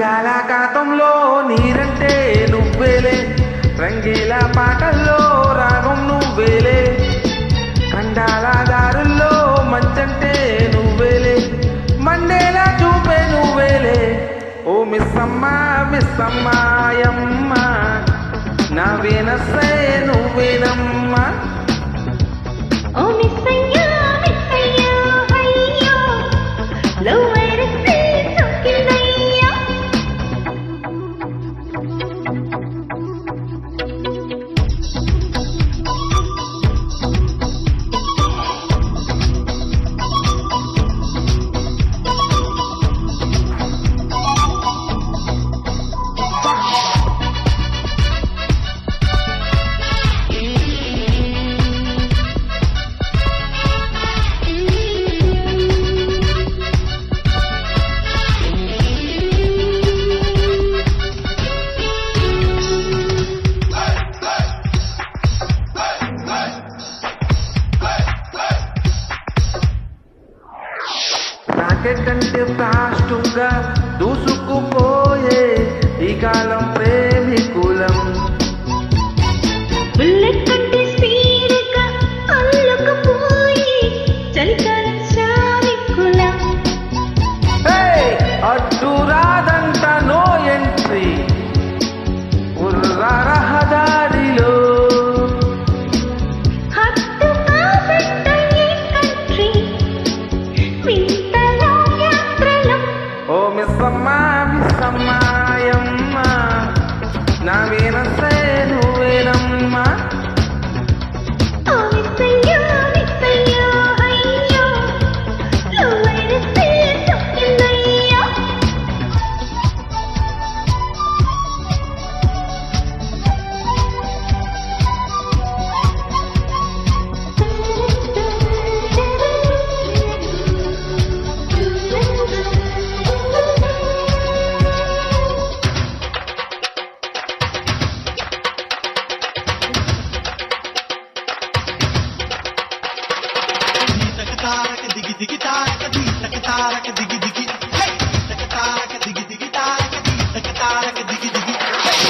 బంగాళాఖాతంలో నీరంటే నువ్వేలే, రంగీల పాటల్లో రాగం నువ్వేలే, ఖండాల దారుల్లో మంచంటే నువ్వేలే, మండేలా చూపే నువ్వేలే. ఓ మిస్సమ్మ మిస్సమ్మాయమ్మ, నా వీనస్సే నువ్వేనమ్మా. ఓ మిస్సయ్యా మిస్సయ్యా అయ్యో, లవ్ వైరస్ సోకిందయ్యా. రాకెట్ అంటే ఫాస్టుగా దూసుకుపోయే ఈ కాలం ప్రేమికులం, బుల్లెట్ కంటే స్పీడ్గా అల్లుకుపోయి చలికాలం చావిక్కులం. అడ్డు రాదంట నో ఎంట్రీ ఉర్రా రహదారిలో, హద్దు కాబట్ట ఈ కంట్రీ వింతలో యాత్రలో. ఓ మిస్సమ్మ మిస్సమ్మాయమ్మ, నా వీనస్సే నువ్వేనమ్మా. ఓ మిస్సయ్యా మిస్సయ్యా అయ్యో, లవ్ వైరస్ సోకిందయ్యా.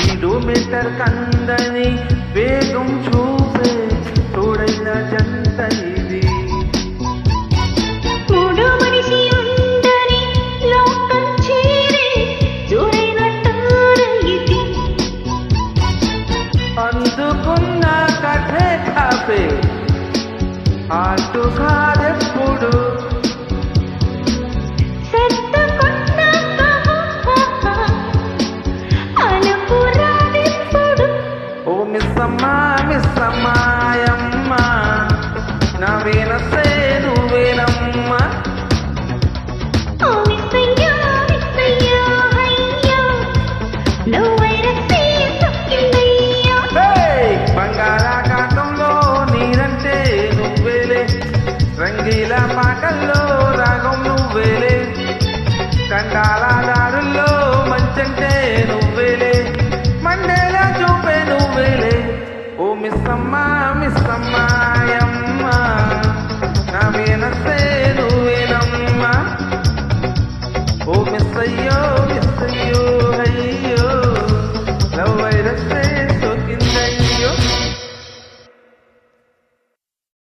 కిలోమీటర్ కందని వేగం చూపే తోడైన జంట ఇది, మూడో మనిషి ఉండని లోకం చేరే జోరైన తార ఇది. అందుకున్న కథే కాపే ఆటు కాదెప్పుడు, సర్దుకున్నాక అనుకురాదెప్పుడు. ఓ మిస్సమ్మ మిస్సమ్మాయమ్మ, నా వీనస్సే నువ్వేనమ్మా. ఓ మిస్సయ్యా మిస్సయ్యా అయ్యో, లవ్ వైరస్ సోకిందయ్యా. బంగాళాఖాతంలో నీరంటే నువ్వేలే, రంగీల పాటల్లో రాగం నువ్వేలే, ఖండాల దారుల్లో మంచంటే నువ్వేలే, మండేలా చూపే నువ్వేలే. ఓ మిస్సమ్మ మిస్సమ్మ